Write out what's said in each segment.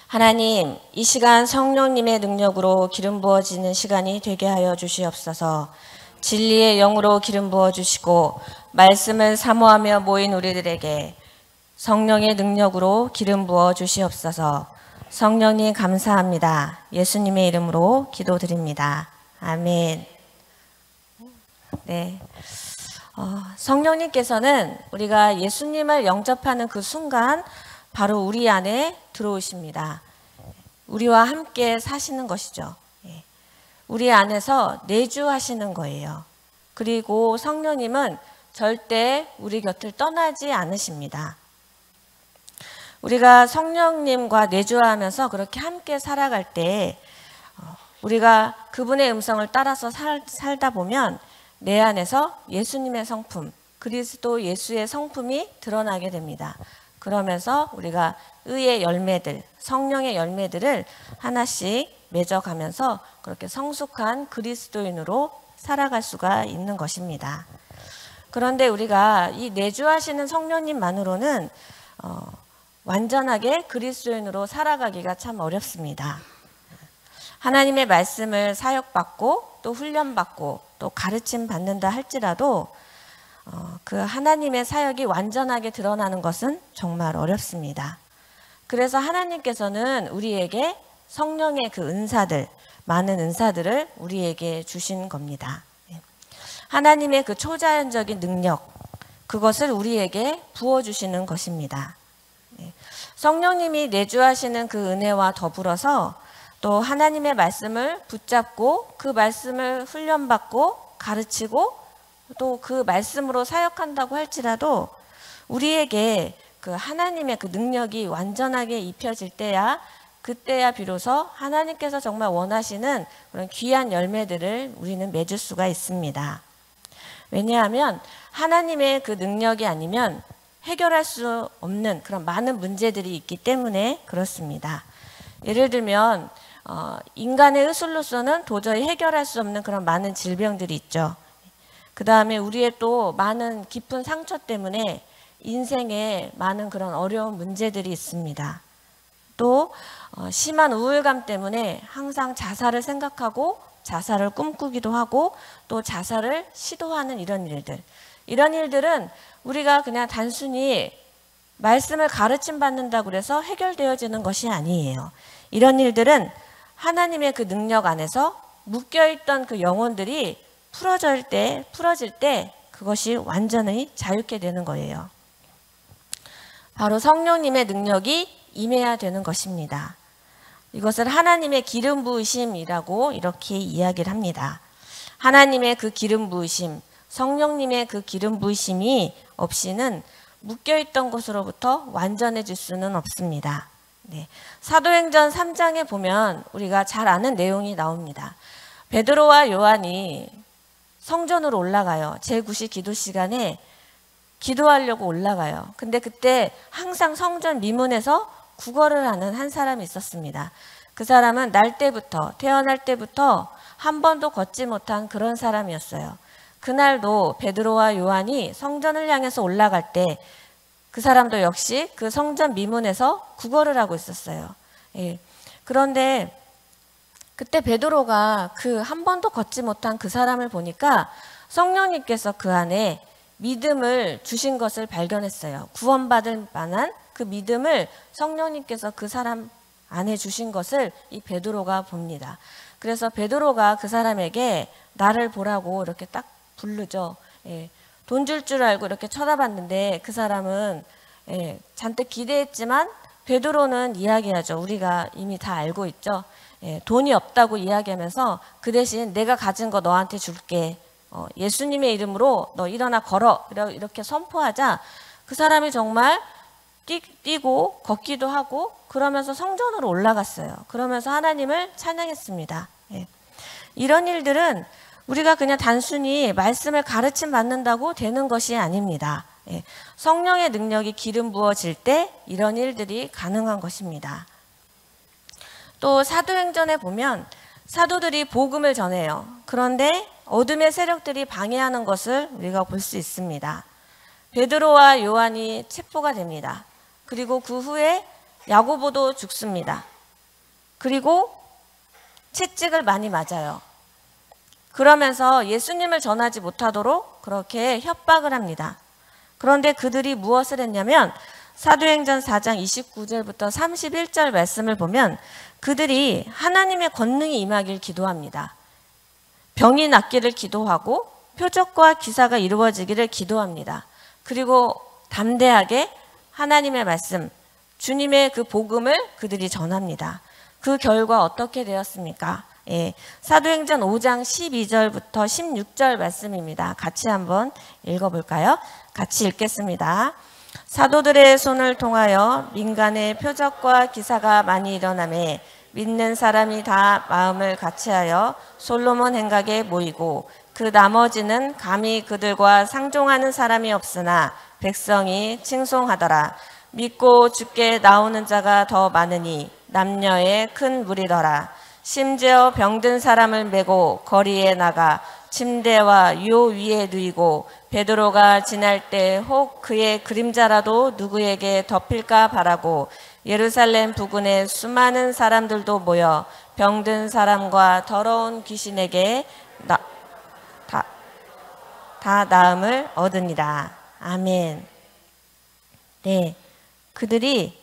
하나님, 이 시간 성령님의 능력으로 기름 부어지는 시간이 되게 하여 주시옵소서. 진리의 영으로 기름 부어주시고 말씀을 사모하며 모인 우리들에게 성령의 능력으로 기름 부어 주시옵소서. 성령님 감사합니다. 예수님의 이름으로 기도드립니다. 아멘. 네. 성령님께서는 우리가 예수님을 영접하는 그 순간 바로 우리 안에 들어오십니다. 우리와 함께 사시는 것이죠. 우리 안에서 내주하시는 거예요. 그리고 성령님은 절대 우리 곁을 떠나지 않으십니다. 우리가 성령님과 내주하면서 그렇게 함께 살아갈 때 우리가 그분의 음성을 따라서 살다 보면 내 안에서 예수님의 성품, 그리스도 예수의 성품이 드러나게 됩니다. 그러면서 우리가 의의 열매들, 성령의 열매들을 하나씩 맺어가면서 그렇게 성숙한 그리스도인으로 살아갈 수가 있는 것입니다. 그런데 우리가 이 내주하시는 성령님만으로는 완전하게 그리스도인으로 살아가기가 참 어렵습니다. 하나님의 말씀을 사역받고 또 훈련받고 또 가르침 받는다 할지라도 그 하나님의 사역이 완전하게 드러나는 것은 정말 어렵습니다. 그래서 하나님께서는 우리에게 성령의 그 은사들, 많은 은사들을 우리에게 주신 겁니다. 하나님의 그 초자연적인 능력, 그것을 우리에게 부어주시는 것입니다. 성령님이 내주하시는 그 은혜와 더불어서 또 하나님의 말씀을 붙잡고 그 말씀을 훈련받고 가르치고 또 그 말씀으로 사역한다고 할지라도 우리에게 그 하나님의 그 능력이 완전하게 입혀질 때야 그때야 비로소 하나님께서 정말 원하시는 그런 귀한 열매들을 우리는 맺을 수가 있습니다. 왜냐하면 하나님의 그 능력이 아니면 해결할 수 없는 그런 많은 문제들이 있기 때문에 그렇습니다. 예를 들면 인간의 의술로서는 도저히 해결할 수 없는 그런 많은 질병들이 있죠. 그 다음에 우리의 또 많은 깊은 상처 때문에 인생에 많은 그런 어려운 문제들이 있습니다. 또 심한 우울감 때문에 항상 자살을 생각하고 자살을 꿈꾸기도 하고 또 자살을 시도하는 이런 일들은 우리가 그냥 단순히 말씀을 가르침 받는다고 해서 해결되어지는 것이 아니에요. 이런 일들은 하나님의 그 능력 안에서 묶여있던 그 영혼들이 풀어질 때 그것이 완전히 자유케 되는 거예요. 바로 성령님의 능력이 임해야 되는 것입니다. 이것을 하나님의 기름 부으심이라고 이렇게 이야기를 합니다. 하나님의 그 기름 부으심, 성령님의 그 기름 부으심이 없이는 묶여있던 것으로부터 완전해질 수는 없습니다. 네. 사도행전 3장에 보면 우리가 잘 아는 내용이 나옵니다. 베드로와 요한이 성전으로 올라가요. 제9시 기도 시간에 기도하려고 올라가요. 근데 그때 항상 성전 미문에서 구걸을 하는 한 사람이 있었습니다. 그 사람은 태어날 때부터 한 번도 걷지 못한 그런 사람이었어요. 그날도 베드로와 요한이 성전을 향해서 올라갈 때 그 사람도 역시 그 성전 미문에서 구걸을 하고 있었어요. 예. 그런데 그때 베드로가 그 한 번도 걷지 못한 그 사람을 보니까 성령님께서 그 안에 믿음을 주신 것을 발견했어요. 구원받을 만한 그 믿음을 성령님께서 그 사람 안에 주신 것을 이 베드로가 봅니다. 그래서 베드로가 그 사람에게 나를 보라고 이렇게 딱 부르죠. 예. 돈 줄 줄 알고 이렇게 쳐다봤는데 그 사람은 잔뜩 기대했지만 베드로는 이야기하죠. 우리가 이미 다 알고 있죠. 돈이 없다고 이야기하면서 그 대신 내가 가진 거 너한테 줄게. 예수님의 이름으로 너 일어나 걸어. 이렇게 선포하자 그 사람이 정말 뛰고 걷기도 하고 그러면서 성전으로 올라갔어요. 그러면서 하나님을 찬양했습니다. 이런 일들은 우리가 그냥 단순히 말씀을 가르침 받는다고 되는 것이 아닙니다. 예, 성령의 능력이 기름 부어질 때 이런 일들이 가능한 것입니다. 또 사도행전에 보면 사도들이 복음을 전해요. 그런데 어둠의 세력들이 방해하는 것을 우리가 볼 수 있습니다. 베드로와 요한이 체포가 됩니다. 그리고 그 후에 야고보도 죽습니다. 그리고 채찍을 많이 맞아요. 그러면서 예수님을 전하지 못하도록 그렇게 협박을 합니다. 그런데 그들이 무엇을 했냐면 사도행전 4장 29절부터 31절 말씀을 보면 그들이 하나님의 권능이 임하길 기도합니다. 병이 낫기를 기도하고 표적과 기사가 이루어지기를 기도합니다. 그리고 담대하게 하나님의 말씀, 주님의 그 복음을 그들이 전합니다. 그 결과 어떻게 되었습니까? 예, 사도행전 5장 12절부터 16절 말씀입니다. 같이 한번 읽어볼까요? 같이 읽겠습니다. 사도들의 손을 통하여 민간의 표적과 기사가 많이 일어나매 믿는 사람이 다 마음을 같이하여 솔로몬 행각에 모이고 그 나머지는 감히 그들과 상종하는 사람이 없으나 백성이 칭송하더라. 믿고 주께 나오는 자가 더 많으니 남녀의 큰 무리더라. 심지어 병든 사람을 메고 거리에 나가 침대와 요 위에 누이고 베드로가 지날 때 혹 그의 그림자라도 누구에게 덮일까 바라고 예루살렘 부근에 수많은 사람들도 모여 병든 사람과 더러운 귀신에게 다 나음을 얻으니라. 아멘. 네, 그들이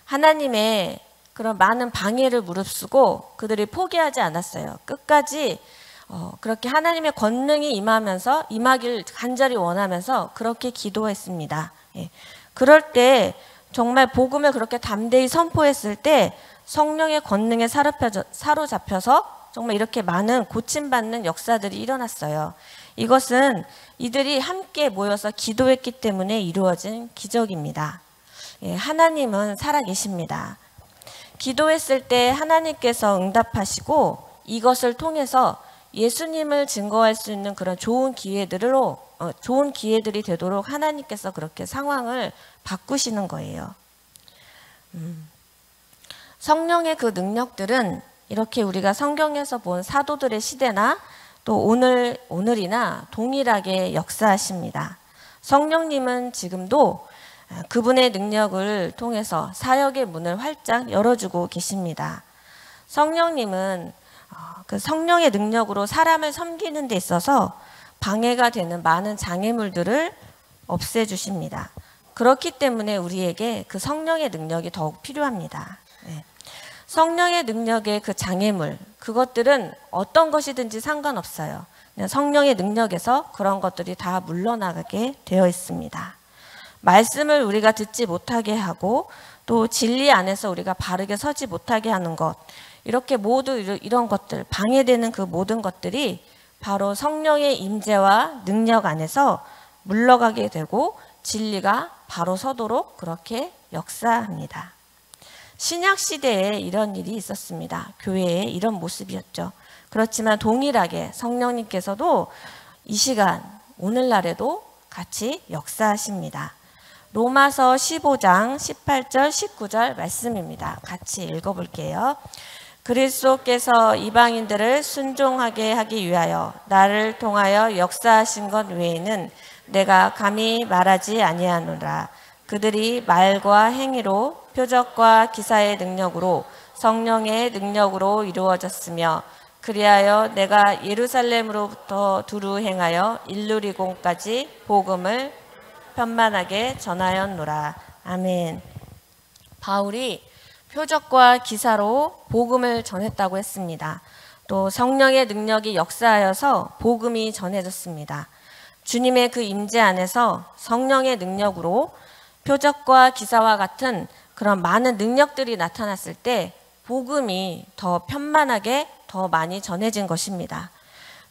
하나님의 그런 많은 방해를 무릅쓰고 그들이 포기하지 않았어요. 끝까지 그렇게 하나님의 권능이 임하길 간절히 원하면서 그렇게 기도했습니다. 예. 그럴 때 정말 복음을 그렇게 담대히 선포했을 때 성령의 권능에 사로잡혀서 정말 이렇게 많은 고침받는 역사들이 일어났어요. 이것은 이들이 함께 모여서 기도했기 때문에 이루어진 기적입니다. 예, 하나님은 살아계십니다. 기도했을 때 하나님께서 응답하시고 이것을 통해서 예수님을 증거할 수 있는 그런 좋은 기회들이 되도록 하나님께서 그렇게 상황을 바꾸시는 거예요. 성령의 그 능력들은 이렇게 우리가 성경에서 본 사도들의 시대나 또 오늘이나 동일하게 역사하십니다. 성령님은 지금도 그분의 능력을 통해서 사역의 문을 활짝 열어주고 계십니다. 성령님은 그 성령의 능력으로 사람을 섬기는 데 있어서 방해가 되는 많은 장애물들을 없애주십니다. 그렇기 때문에 우리에게 그 성령의 능력이 더욱 필요합니다. 네. 성령의 능력의 그 장애물, 그것들은 어떤 것이든지 상관없어요. 그냥 성령의 능력에서 그런 것들이 다 물러나가게 되어 있습니다. 말씀을 우리가 듣지 못하게 하고 또 진리 안에서 우리가 바르게 서지 못하게 하는 것, 이렇게 모두 이런 것들, 방해되는 그 모든 것들이 바로 성령의 임재와 능력 안에서 물러가게 되고 진리가 바로 서도록 그렇게 역사합니다. 신약 시대에 이런 일이 있었습니다. 교회에 이런 모습이었죠. 그렇지만 동일하게 성령님께서도 이 시간, 오늘날에도 같이 역사하십니다. 로마서 15장 18절 19절 말씀입니다. 같이 읽어볼게요. 그리스도께서 이방인들을 순종하게 하기 위하여 나를 통하여 역사하신 것 외에는 내가 감히 말하지 아니하노라. 그들이 말과 행위로 표적과 기사의 능력으로 성령의 능력으로 이루어졌으며 그리하여 내가 예루살렘으로부터 두루 행하여 일루리공까지 복음을 편만하게 전하였노라. 아멘. 바울이 표적과 기사로 복음을 전했다고 했습니다. 또 성령의 능력이 역사하여서 복음이 전해졌습니다. 주님의 그 임재 안에서 성령의 능력으로 표적과 기사와 같은 그런 많은 능력들이 나타났을 때 복음이 더 편만하게 더 많이 전해진 것입니다.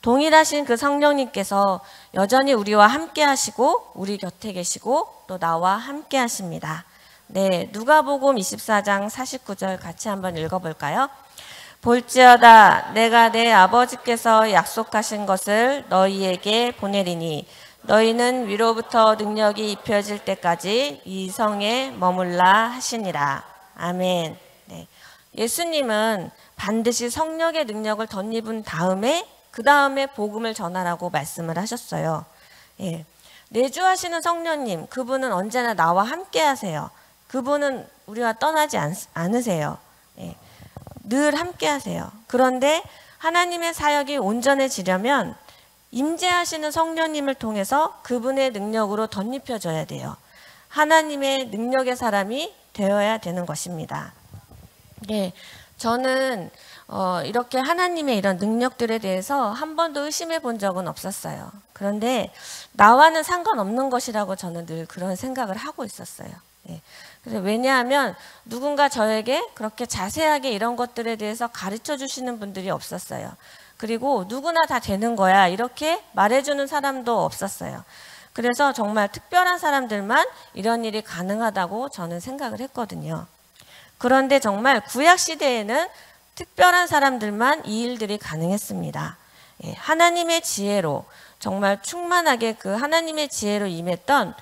동일하신 그 성령님께서 여전히 우리와 함께 하시고 우리 곁에 계시고 또 나와 함께 하십니다. 네, 누가복음 24장 49절 같이 한번 읽어볼까요? 볼지어다 내가 내 아버지께서 약속하신 것을 너희에게 보내리니 너희는 위로부터 능력이 입혀질 때까지 이 성에 머물라 하시니라. 아멘. 네. 예수님은 반드시 성령의 능력을 덧입은 다음에 그 다음에 복음을 전하라고 말씀을 하셨어요. 예. 내주하시는 성령님, 그분은 언제나 나와 함께 하세요. 그분은 우리와 떠나지 않으세요. 예. 늘 함께 하세요. 그런데 하나님의 사역이 온전해지려면 임재하시는 성령님을 통해서 그분의 능력으로 덧입혀져야 돼요. 하나님의 능력의 사람이 되어야 되는 것입니다. 네, 저는 이렇게 하나님의 이런 능력들에 대해서 한 번도 의심해 본 적은 없었어요. 그런데 나와는 상관없는 것이라고 저는 늘 그런 생각을 하고 있었어요. 네. 그래서 왜냐하면 누군가 저에게 그렇게 자세하게 이런 것들에 대해서 가르쳐 주시는 분들이 없었어요. 그리고 누구나 다 되는 거야 이렇게 말해주는 사람도 없었어요. 그래서 정말 특별한 사람들만 이런 일이 가능하다고 저는 생각을 했거든요. 그런데 정말 구약시대에는 특별한 사람들만 이 일들이 가능했습니다. 예, 하나님의 지혜로 정말 충만하게 그 하나님의 지혜로 임했던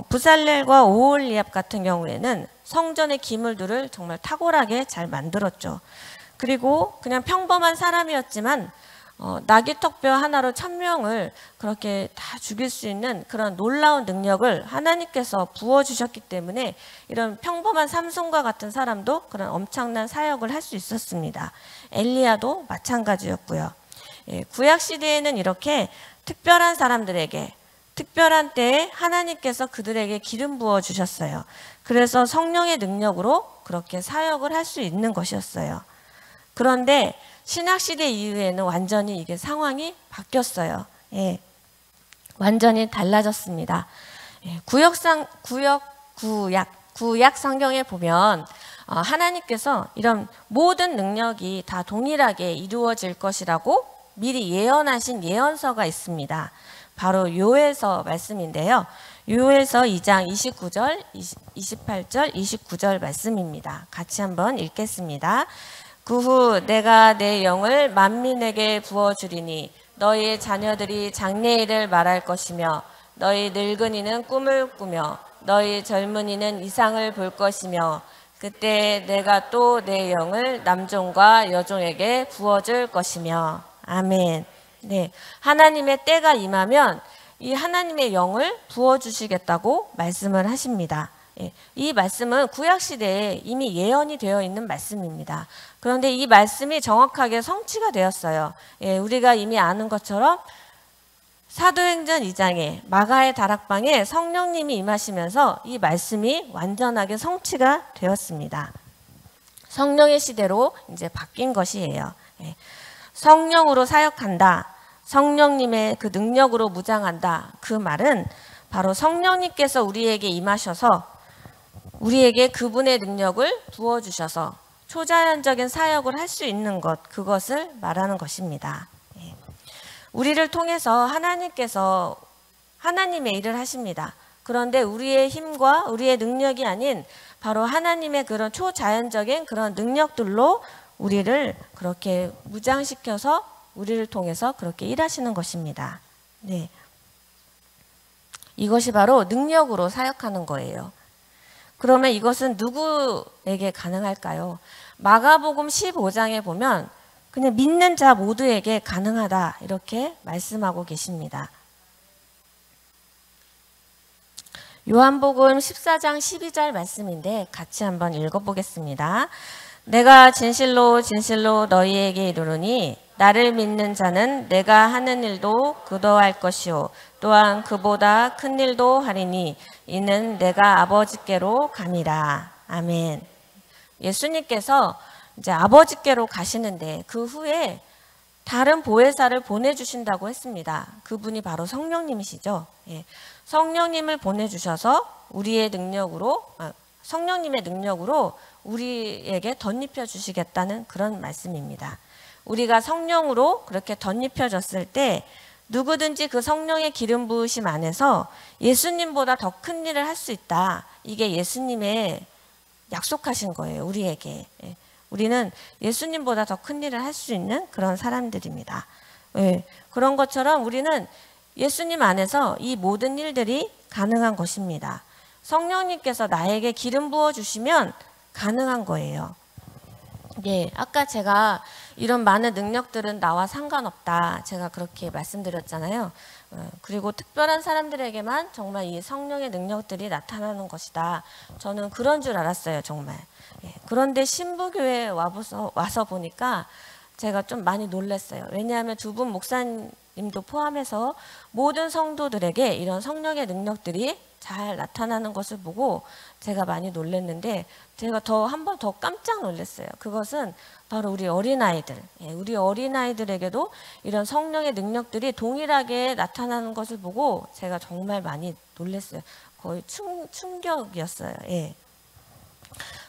부살렐과 오홀리압 같은 경우에는 성전의 기물들을 정말 탁월하게 잘 만들었죠. 그리고 그냥 평범한 사람이었지만 나귀턱뼈 하나로 1000명을 그렇게 다 죽일 수 있는 그런 놀라운 능력을 하나님께서 부어주셨기 때문에 이런 평범한 삼손과 같은 사람도 그런 엄청난 사역을 할 수 있었습니다. 엘리야도 마찬가지였고요. 예, 구약시대에는 이렇게 특별한 사람들에게 특별한 때에 하나님께서 그들에게 기름 부어주셨어요. 그래서 성령의 능력으로 그렇게 사역을 할 수 있는 것이었어요. 그런데 신학시대 이후에는 완전히 이게 상황이 바뀌었어요. 예, 완전히 달라졌습니다. 예, 구약 성경에 보면 하나님께서 이런 모든 능력이 다 동일하게 이루어질 것이라고 미리 예언하신 예언서가 있습니다. 바로 요엘서 말씀인데요. 요엘서 2장 29절, 28절, 29절 말씀입니다. 같이 한번 읽겠습니다. 그 후 내가 내 영을 만민에게 부어주리니 너희의 자녀들이 장래일을 말할 것이며 너희 늙은이는 꿈을 꾸며 너희 젊은이는 이상을 볼 것이며 그때 내가 또 내 영을 남종과 여종에게 부어줄 것이며. 아멘. 네, 하나님의 때가 임하면 이 하나님의 영을 부어주시겠다고 말씀을 하십니다. 예, 이 말씀은 구약시대에 이미 예언이 되어 있는 말씀입니다. 그런데 이 말씀이 정확하게 성취가 되었어요. 예, 우리가 이미 아는 것처럼 사도행전 2장에 마가의 다락방에 성령님이 임하시면서 이 말씀이 완전하게 성취가 되었습니다. 성령의 시대로 이제 바뀐 것이에요. 예, 성령으로 사역한다. 성령님의 그 능력으로 무장한다. 그 말은 바로 성령님께서 우리에게 임하셔서 우리에게 그분의 능력을 부어주셔서 초자연적인 사역을 할 수 있는 것, 그것을 말하는 것입니다. 예. 우리를 통해서 하나님께서 하나님의 일을 하십니다. 그런데 우리의 힘과 우리의 능력이 아닌 바로 하나님의 그런 초자연적인 그런 능력들로 우리를 그렇게 무장시켜서 우리를 통해서 그렇게 일하시는 것입니다. 네. 이것이 바로 능력으로 사역하는 거예요. 그러면 이것은 누구에게 가능할까요? 마가복음 15장에 보면 그냥 믿는 자 모두에게 가능하다 이렇게 말씀하고 계십니다. 요한복음 14장 12절 말씀인데 같이 한번 읽어보겠습니다. 내가 진실로 진실로 너희에게 이르노니 나를 믿는 자는 내가 하는 일도 그도 할 것이요 또한 그보다 큰 일도 하리니 이는 내가 아버지께로 감이라. 아멘. 예수님께서 이제 아버지께로 가시는데 그 후에 다른 보혜사를 보내주신다고 했습니다. 그분이 바로 성령님이시죠. 예. 성령님을 보내주셔서 우리의 능력으로 성령님의 능력으로 우리에게 덧입혀 주시겠다는 그런 말씀입니다. 우리가 성령으로 그렇게 덧입혀졌을 때 누구든지 그 성령의 기름 부으심 안에서 예수님보다 더 큰 일을 할 수 있다. 이게 예수님의 약속하신 거예요. 우리에게. 우리는 예수님보다 더 큰 일을 할 수 있는 그런 사람들입니다. 예, 그런 것처럼 우리는 예수님 안에서 이 모든 일들이 가능한 것입니다. 성령님께서 나에게 기름 부어주시면 가능한 거예요. 예, 아까 제가 이런 많은 능력들은 나와 상관없다. 제가 그렇게 말씀드렸잖아요. 그리고 특별한 사람들에게만 정말 이 성령의 능력들이 나타나는 것이다. 저는 그런 줄 알았어요, 정말. 예, 그런데 신부교회에 와서 보니까 제가 좀 많이 놀랐어요. 왜냐하면 두 분 목사님도 포함해서 모든 성도들에게 이런 성령의 능력들이 잘 나타나는 것을 보고 제가 많이 놀랐는데, 제가 한 번 더 깜짝 놀랐어요. 그것은 바로 우리 어린아이들, 우리 어린아이들에게도 이런 성령의 능력들이 동일하게 나타나는 것을 보고 제가 정말 많이 놀랐어요. 거의 충격이었어요. 예.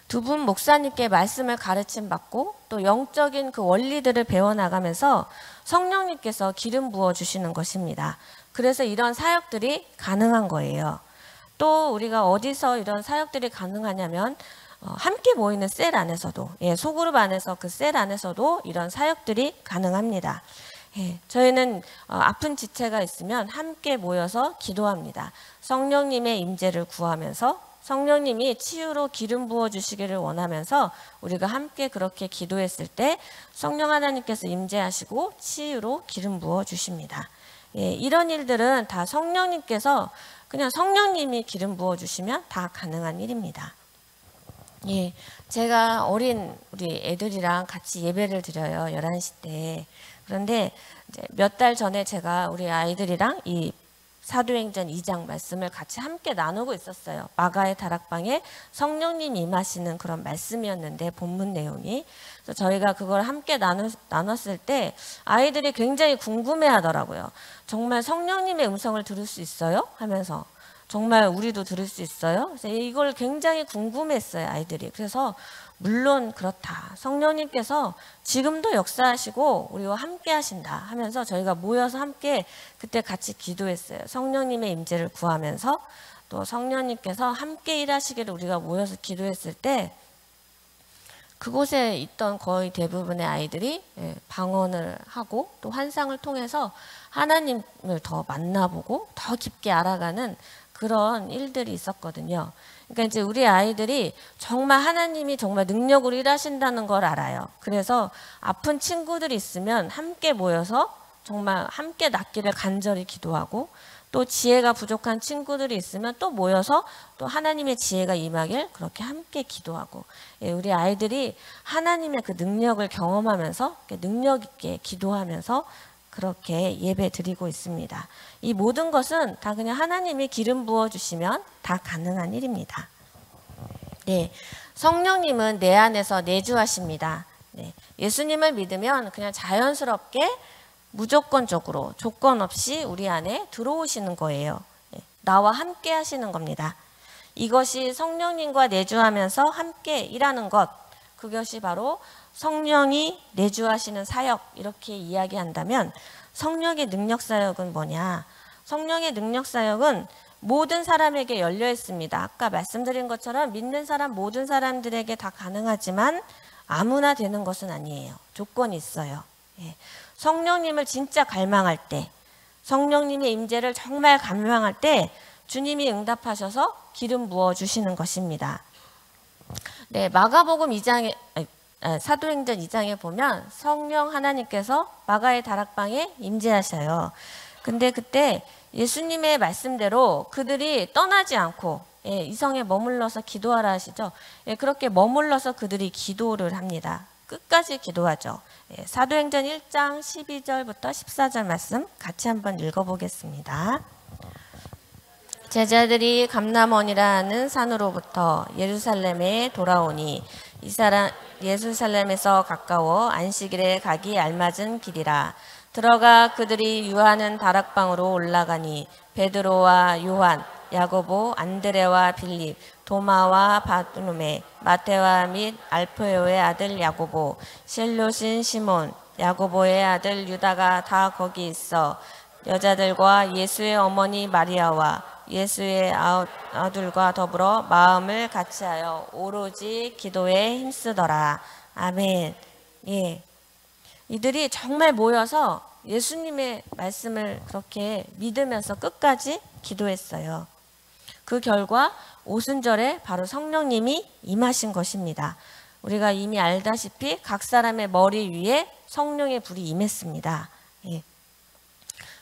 두 분 목사님께 말씀을 가르침 받고 또 영적인 그 원리들을 배워나가면서 성령님께서 기름 부어주시는 것입니다. 그래서 이런 사역들이 가능한 거예요. 또 우리가 어디서 이런 사역들이 가능하냐면 함께 모이는 셀 안에서도, 소그룹 안에서 그 셀 안에서도 이런 사역들이 가능합니다. 저희는 아픈 지체가 있으면 함께 모여서 기도합니다. 성령님의 임재를 구하면서 성령님이 치유로 기름 부어주시기를 원하면서 우리가 함께 그렇게 기도했을 때 성령 하나님께서 임재하시고 치유로 기름 부어주십니다. 이런 일들은 다 성령님께서 그냥 성령님이 기름 부어주시면 다 가능한 일입니다. 예, 제가 어린 우리 애들이랑 같이 예배를 드려요. 11시 때. 그런데 몇 달 전에 제가 우리 아이들이랑 이 사도행전 2장 말씀을 같이 함께 나누고 있었어요. 마가의 다락방에 성령님 임하시는 그런 말씀이었는데 본문 내용이. 그래서 저희가 그걸 함께 나눴을 때 아이들이 굉장히 궁금해 하더라고요. 정말 성령님의 음성을 들을 수 있어요? 하면서 정말 우리도 들을 수 있어요? 그래서 이걸 굉장히 궁금했어요, 아이들이. 그래서 물론 그렇다. 성령님께서 지금도 역사하시고 우리와 함께 하신다 하면서 저희가 모여서 함께 그때 같이 기도했어요. 성령님의 임재를 구하면서 또 성령님께서 함께 일하시기를 우리가 모여서 기도했을 때 그곳에 있던 거의 대부분의 아이들이 방언을 하고 또 환상을 통해서 하나님을 더 만나보고 더 깊게 알아가는 그런 일들이 있었거든요. 그러니까 이제 우리 아이들이 정말 하나님이 정말 능력으로 일하신다는 걸 알아요. 그래서 아픈 친구들이 있으면 함께 모여서 정말 함께 낫기를 간절히 기도하고 또 지혜가 부족한 친구들이 있으면 또 모여서 또 하나님의 지혜가 임하길 그렇게 함께 기도하고, 우리 아이들이 하나님의 그 능력을 경험하면서 능력 있게 기도하면서 그렇게 예배 드리고 있습니다. 이 모든 것은 다 그냥 하나님이 기름 부어주시면 다 가능한 일입니다. 네, 성령님은 내 안에서 내주하십니다. 네, 예수님을 믿으면 그냥 자연스럽게 무조건적으로 조건 없이 우리 안에 들어오시는 거예요. 네, 나와 함께 하시는 겁니다. 이것이 성령님과 내주하면서 함께 일하는 것, 그것이 바로 성령이 내주하시는 사역, 이렇게 이야기한다면 성령의 능력사역은 뭐냐? 성령의 능력사역은 모든 사람에게 열려 있습니다. 아까 말씀드린 것처럼 믿는 사람 모든 사람들에게 다 가능하지만 아무나 되는 것은 아니에요. 조건이 있어요. 성령님을 진짜 갈망할 때, 성령님의 임재를 정말 갈망할 때 주님이 응답하셔서 기름 부어주시는 것입니다. 네, 마가복음 2장에 사도행전 2장에 보면 성령 하나님께서 마가의 다락방에 임재하셔요. 근데 그때 예수님의 말씀대로 그들이 떠나지 않고 이성에 머물러서 기도하라 하시죠. 그렇게 머물러서 그들이 기도를 합니다. 끝까지 기도하죠. 사도행전 1장 12절부터 14절 말씀 같이 한번 읽어보겠습니다. 제자들이 감람원이라는 산으로부터 예루살렘에 돌아오니 이 사람 예루살렘에서 가까워 안식일에 가기 알맞은 길이라. 들어가 그들이 유하는 다락방으로 올라가니 베드로와 요한, 야고보, 안드레와 빌립, 도마와 바르노메, 마테와 및 알페오의 아들 야고보, 셀롯인 시몬, 야고보의 아들 유다가 다 거기 있어 여자들과 예수의 어머니 마리아와 예수의 아들과 더불어 마음을 같이하여 오로지 기도에 힘쓰더라. 아멘. 예. 이들이 정말 모여서 예수님의 말씀을 그렇게 믿으면서 끝까지 기도했어요. 그 결과 오순절에 바로 성령님이 임하신 것입니다. 우리가 이미 알다시피 각 사람의 머리 위에 성령의 불이 임했습니다. 예.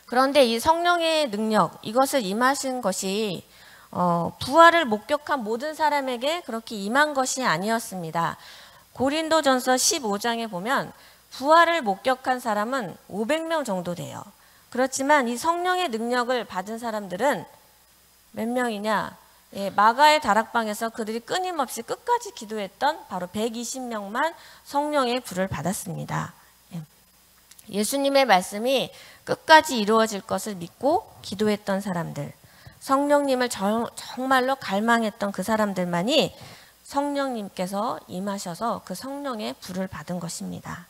그런데 이 성령의 능력, 이것을 임하신 것이 부활을 목격한 모든 사람에게 그렇게 임한 것이 아니었습니다. 고린도전서 15장에 보면 부활을 목격한 사람은 500명 정도 돼요. 그렇지만 이 성령의 능력을 받은 사람들은 몇 명이냐? 예, 마가의 다락방에서 그들이 끊임없이 끝까지 기도했던 바로 120명만 성령의 불을 받았습니다. 예수님의 말씀이 끝까지 이루어질 것을 믿고 기도했던 사람들, 성령님을 정말로 갈망했던 그 사람들만이 성령님께서 임하셔서 그 성령의 불을 받은 것입니다.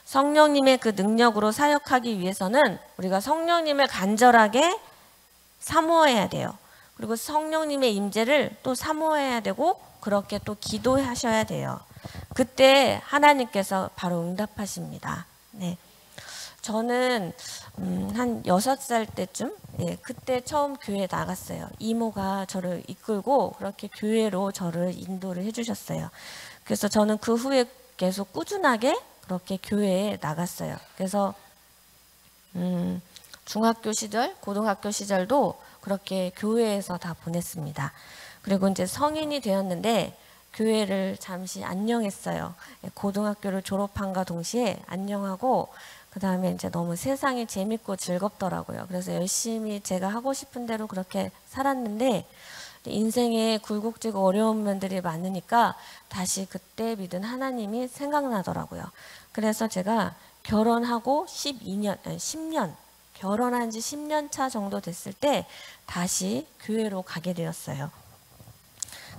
성령님의 그 능력으로 사역하기 위해서는 우리가 성령님을 간절하게 사모해야 돼요. 그리고 성령님의 임재를 또 사모해야 되고 그렇게 또 기도하셔야 돼요. 그때 하나님께서 바로 응답하십니다. 네. 저는 한 6살 때쯤, 예, 그때 처음 교회에 나갔어요. 이모가 저를 이끌고 그렇게 교회로 저를 인도를 해주셨어요. 그래서 저는 그 후에 계속 꾸준하게 그렇게 교회에 나갔어요. 그래서 중학교 시절, 고등학교 시절도 그렇게 교회에서 다 보냈습니다. 그리고 이제 성인이 되었는데 교회를 잠시 안녕했어요. 고등학교를 졸업한과 동시에 안녕하고 그 다음에 이제 너무 세상이 재밌고 즐겁더라고요. 그래서 열심히 제가 하고 싶은 대로 그렇게 살았는데 인생에 굴곡지고 어려운 면들이 많으니까 다시 그때 믿은 하나님이 생각나더라고요. 그래서 제가 결혼하고 10년, 결혼한 지 10년 차 정도 됐을 때 다시 교회로 가게 되었어요.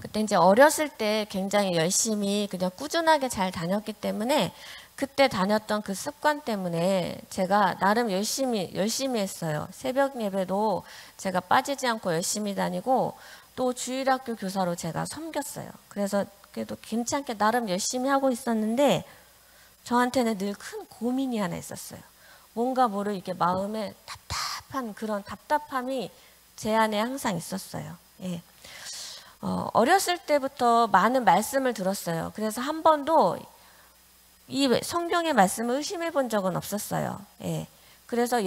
그때 이제 어렸을 때 굉장히 열심히 그냥 꾸준하게 잘 다녔기 때문에 그때 다녔던 그 습관 때문에 제가 나름 열심히 했어요. 새벽 예배도 제가 빠지지 않고 열심히 다니고 또 주일학교 교사로 제가 섬겼어요. 그래서 그래도 괜찮게 나름 열심히 하고 있었는데 저한테는 늘 큰 고민이 하나 있었어요. 뭔가 모르게 마음에 답답한 그런 답답함이 제 안에 항상 있었어요. 예. 어렸을 때부터 많은 말씀을 들었어요. 그래서 한 번도 이 성경의 말씀을 의심해 본 적은 없었어요. 예. 그래서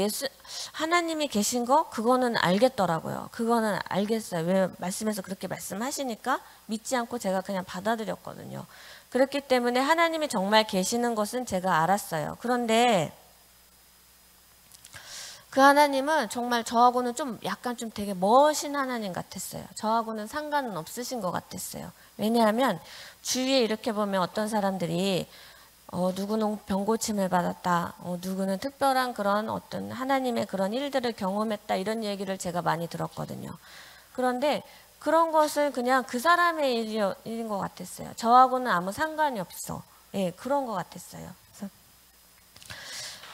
하나님이 계신 거 그거는 알겠더라고요. 그거는 알겠어요. 왜 말씀에서 그렇게 말씀하시니까 믿지 않고 제가 그냥 받아들였거든요. 그렇기 때문에 하나님이 정말 계시는 것은 제가 알았어요. 그런데 그 하나님은 정말 저하고는 약간 되게 멋진 하나님 같았어요. 저하고는 상관은 없으신 것 같았어요. 왜냐하면 주위에 이렇게 보면 어떤 사람들이 누구는 병고침을 받았다. 누구는 특별한 그런 어떤 하나님의 그런 일들을 경험했다. 이런 얘기를 제가 많이 들었거든요. 그런데 그런 것은 그냥 그 사람의 일인 것 같았어요. 저하고는 아무 상관이 없어. 예, 그런 것 같았어요. 그래서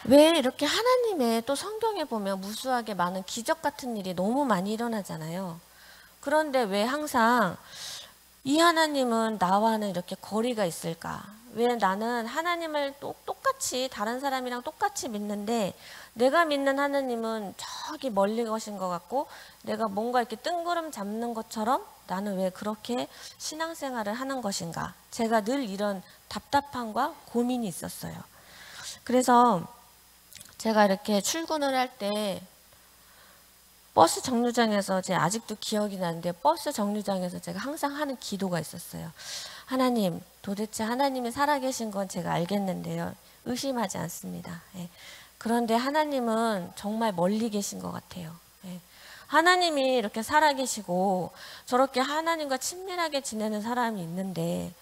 왜 이렇게 하나님의 또 성경에 보면 무수하게 많은 기적 같은 일이 너무 많이 일어나잖아요. 그런데 왜 항상 이 하나님은 나와는 이렇게 거리가 있을까? 왜 나는 하나님을 똑같이 다른 사람이랑 똑같이 믿는데 내가 믿는 하나님은 저기 멀리 거신 것 같고 내가 뭔가 이렇게 뜬구름 잡는 것처럼 나는 왜 그렇게 신앙생활을 하는 것인가? 제가 늘 이런 답답함과 고민이 있었어요. 그래서 제가 이렇게 출근을 할 때 버스 정류장에서 제가 아직도 기억이 나는데 버스 정류장에서 제가 항상 하는 기도가 있었어요. 하나님, 도대체 하나님이 살아계신 건 제가 알겠는데요. 의심하지 않습니다. 예. 그런데 하나님은 정말 멀리 계신 것 같아요. 예. 하나님이 이렇게 살아계시고 저렇게 하나님과 친밀하게 지내는 사람이 있는데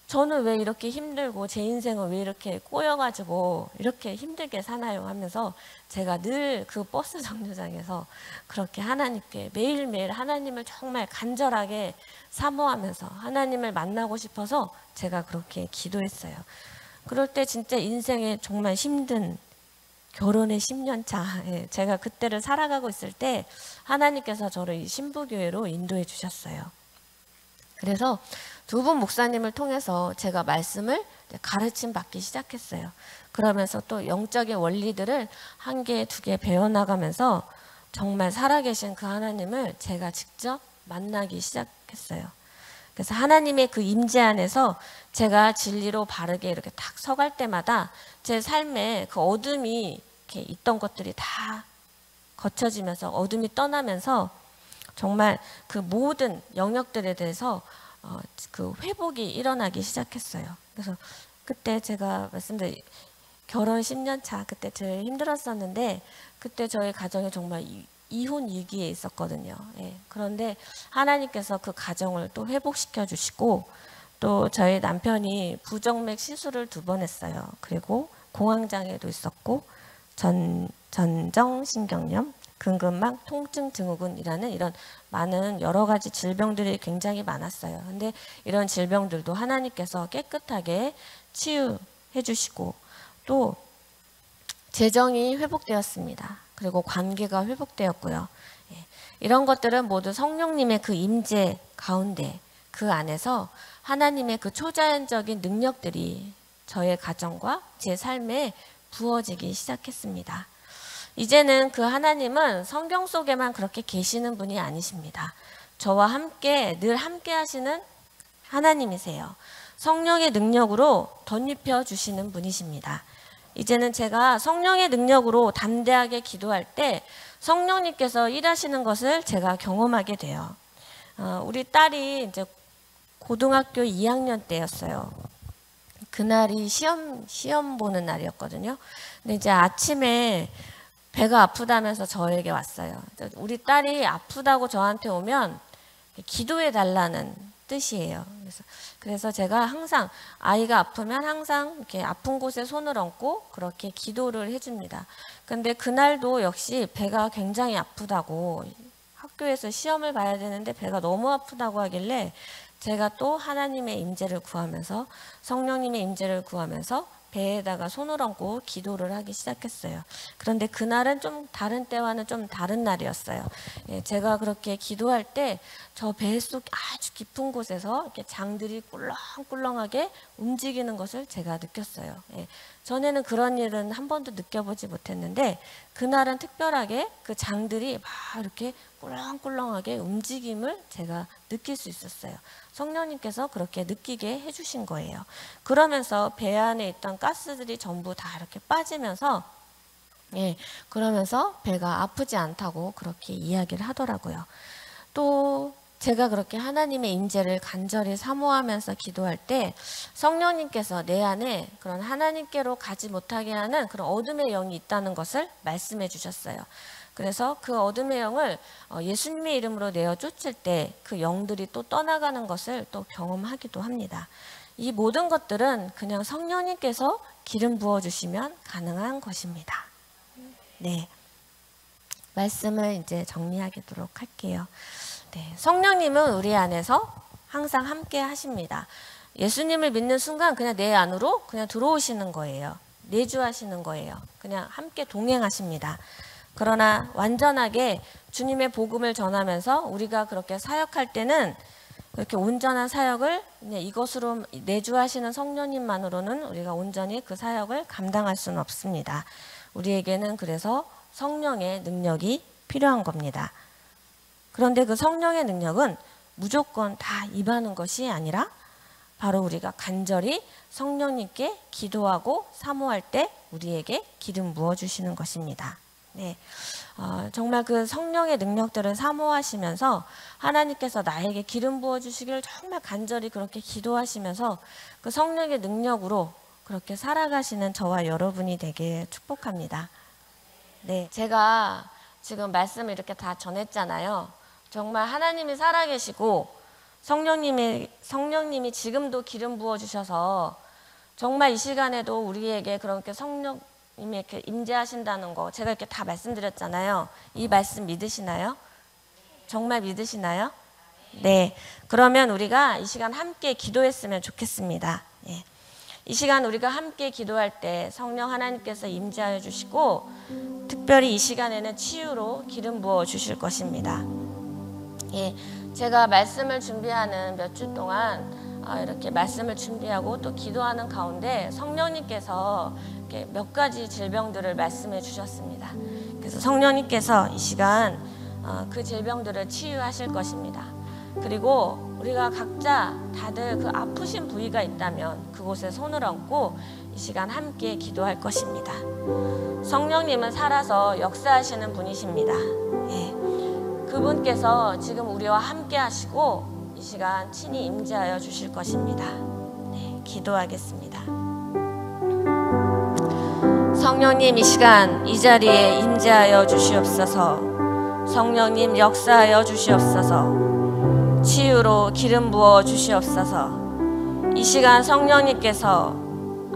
저는 왜 이렇게 힘들고 제 인생은 왜 이렇게 꼬여가지고 이렇게 힘들게 사나요 하면서 제가 늘 그 버스 정류장에서 그렇게 하나님께 매일매일 하나님을 정말 간절하게 사모하면서 하나님을 만나고 싶어서 제가 그렇게 기도했어요. 그럴 때 진짜 인생에 정말 힘든 결혼의 10년 차 제가 그때를 살아가고 있을 때 하나님께서 저를 이 신부교회로 인도해 주셨어요. 그래서 두 분 목사님을 통해서 제가 말씀을 가르침 받기 시작했어요. 그러면서 또 영적인 원리들을 한 개, 두 개 배워나가면서 정말 살아계신 그 하나님을 제가 직접 만나기 시작했어요. 그래서 하나님의 그 임재 안에서 제가 진리로 바르게 이렇게 탁 서갈 때마다 제 삶에 그 어둠이 이렇게 있던 것들이 다 거쳐지면서 어둠이 떠나면서 정말 그 모든 영역들에 대해서 그 회복이 일어나기 시작했어요. 그래서 그때 제가 말씀드린 결혼 10년 차 그때 제일 힘들었었는데 그때 저희 가정이 정말 이혼 위기에 있었거든요. 예. 그런데 하나님께서 그 가정을 또 회복시켜 주시고 또 저희 남편이 부정맥 시술을 2번 했어요. 그리고 공황장애도 있었고 전정신경염, 근근막 통증 증후군이라는 이런 많은 여러 가지 질병들이 굉장히 많았어요. 근데 이런 질병들도 하나님께서 깨끗하게 치유해 주시고 또 재정이 회복되었습니다. 그리고 관계가 회복되었고요. 예, 이런 것들은 모두 성령님의 그 임재 가운데 그 안에서 하나님의 그 초자연적인 능력들이 저의 가정과 제 삶에 부어지기 시작했습니다. 이제는 그 하나님은 성경 속에만 그렇게 계시는 분이 아니십니다. 저와 함께 늘 함께 하시는 하나님이세요. 성령의 능력으로 덧입혀 주시는 분이십니다. 이제는 제가 성령의 능력으로 담대하게 기도할 때 성령님께서 일하시는 것을 제가 경험하게 돼요. 우리 딸이 이제 고등학교 2학년 때였어요. 그날이 시험 보는 날이었거든요. 근데 이제 아침에 배가 아프다면서 저에게 왔어요. 우리 딸이 아프다고 저한테 오면 기도해 달라는 뜻이에요. 그래서 제가 항상 아이가 아프면 항상 이렇게 아픈 곳에 손을 얹고 그렇게 기도를 해줍니다. 근데 그날도 역시 배가 굉장히 아프다고 학교에서 시험을 봐야 되는데 배가 너무 아프다고 하길래 제가 또 하나님의 임재를 구하면서 성령님의 임재를 구하면서 배에다가 손을 얹고 기도를 하기 시작했어요. 그런데 그날은 좀 다른 때와는 좀 다른 날이었어요. 예, 제가 그렇게 기도할 때 저 배 속 아주 깊은 곳에서 이렇게 장들이 꿀렁꿀렁하게 움직이는 것을 제가 느꼈어요. 예, 전에는 그런 일은 한 번도 느껴보지 못했는데 그날은 특별하게 그 장들이 막 이렇게 꿀렁꿀렁하게 움직임을 제가 느낄 수 있었어요. 성령님께서 그렇게 느끼게 해주신 거예요. 그러면서 배 안에 있던 가스들이 전부 다 이렇게 빠지면서 예, 그러면서 배가 아프지 않다고 그렇게 이야기를 하더라고요. 또 제가 그렇게 하나님의 임재를 간절히 사모하면서 기도할 때 성령님께서 내 안에 그런 하나님께로 가지 못하게 하는 그런 어둠의 영이 있다는 것을 말씀해 주셨어요. 그래서 그 어둠의 영을 예수님의 이름으로 내어 쫓을 때 그 영들이 또 떠나가는 것을 또 경험하기도 합니다. 이 모든 것들은 그냥 성령님께서 기름 부어주시면 가능한 것입니다. 네, 말씀을 이제 정리하도록 할게요. 네, 성령님은 우리 안에서 항상 함께 하십니다. 예수님을 믿는 순간 그냥 내 안으로 그냥 들어오시는 거예요. 내주하시는 거예요. 그냥 함께 동행하십니다. 그러나 완전하게 주님의 복음을 전하면서 우리가 그렇게 사역할 때는 그렇게 온전한 사역을 그냥 이것으로 내주하시는 성령님만으로는 우리가 온전히 그 사역을 감당할 수는 없습니다. 우리에게는 그래서 성령의 능력이 필요한 겁니다. 그런데 그 성령의 능력은 무조건 다 임하는 것이 아니라 바로 우리가 간절히 성령님께 기도하고 사모할 때 우리에게 기름 부어주시는 것입니다. 네, 정말 그 성령의 능력들을 사모하시면서 하나님께서 나에게 기름 부어주시기를 정말 간절히 그렇게 기도하시면서 그 성령의 능력으로 그렇게 살아가시는 저와 여러분이 되게 축복합니다. 네, 제가 지금 말씀을 이렇게 다 전했잖아요. 정말 하나님이 살아계시고 성령님이 지금도 기름 부어주셔서 정말 이 시간에도 우리에게 그렇게 성령님이 이렇게 임재하신다는 거 제가 이렇게 다 말씀드렸잖아요. 이 말씀 믿으시나요? 정말 믿으시나요? 네, 그러면 우리가 이 시간 함께 기도했으면 좋겠습니다. 예. 이 시간 우리가 함께 기도할 때 성령 하나님께서 임재하여 주시고 특별히 이 시간에는 치유로 기름 부어 주실 것입니다. 예, 제가 말씀을 준비하는 몇 주 동안 이렇게 말씀을 준비하고 또 기도하는 가운데 성령님께서 이렇게 몇 가지 질병들을 말씀해 주셨습니다. 그래서 성령님께서 이 시간 그 질병들을 치유하실 것입니다. 그리고 우리가 각자 다들 그 아프신 부위가 있다면 그곳에 손을 얹고 이 시간 함께 기도할 것입니다. 성령님은 살아서 역사하시는 분이십니다. 예. 그분께서 지금 우리와 함께 하시고 이 시간 친히 임재하여 주실 것입니다. 네, 기도하겠습니다. 성령님, 이 시간 이 자리에 임재하여 주시옵소서. 성령님, 역사하여 주시옵소서. 치유로 기름 부어 주시옵소서. 이 시간 성령님께서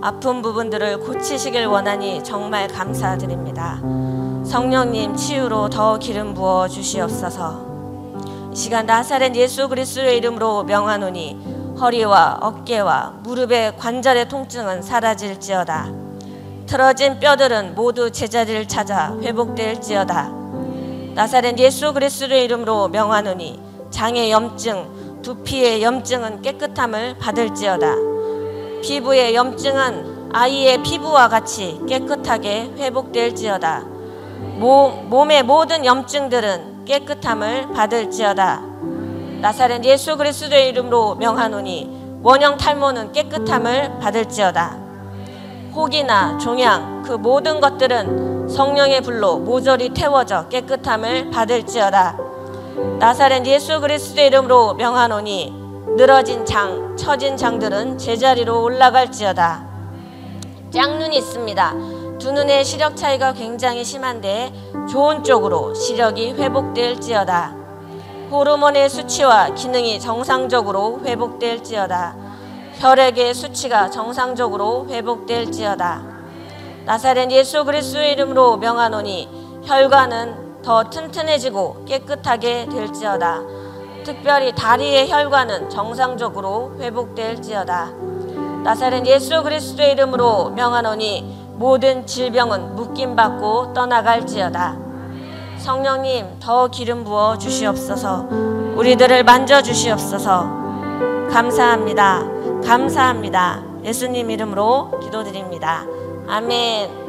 아픈 부분들을 고치시길 원하니 정말 감사드립니다. 성령님, 치유로 더 기름 부어 주시옵소서. 이 시간 나사렛 예수 그리스도의 이름으로 명하노니 허리와 어깨와 무릎의 관절의 통증은 사라질지어다. 틀어진 뼈들은 모두 제자리를 찾아 회복될지어다. 나사렛 예수 그리스도의 이름으로 명하노니 장의 염증, 두피의 염증은 깨끗함을 받을지어다. 피부의 염증은 아이의 피부와 같이 깨끗하게 회복될지어다. 몸의 모든 염증들은 깨끗함을 받을지어다. 나사렛 예수 그리스도의 이름으로 명하노니 원형 탈모는 깨끗함을 받을지어다. 혹이나 종양 그 모든 것들은 성령의 불로 모조리 태워져 깨끗함을 받을지어다. 나사렛 예수 그리스도의 이름으로 명하노니 늘어진 장, 처진 장들은 제자리로 올라갈지어다. 짝눈이 있습니다. 두 눈의 시력 차이가 굉장히 심한데 좋은 쪽으로 시력이 회복될지어다. 호르몬의 수치와 기능이 정상적으로 회복될지어다. 혈액의 수치가 정상적으로 회복될지어다. 나사렛 예수 그리스도의 이름으로 명하노니 혈관은 더 튼튼해지고 깨끗하게 될지어다. 특별히 다리의 혈관은 정상적으로 회복될지어다. 나사렛 예수 그리스도의 이름으로 명하노니 모든 질병은 묶임받고 떠나갈지어다. 성령님, 더 기름 부어 주시옵소서. 우리들을 만져주시옵소서. 감사합니다. 감사합니다. 예수님 이름으로 기도드립니다. 아멘.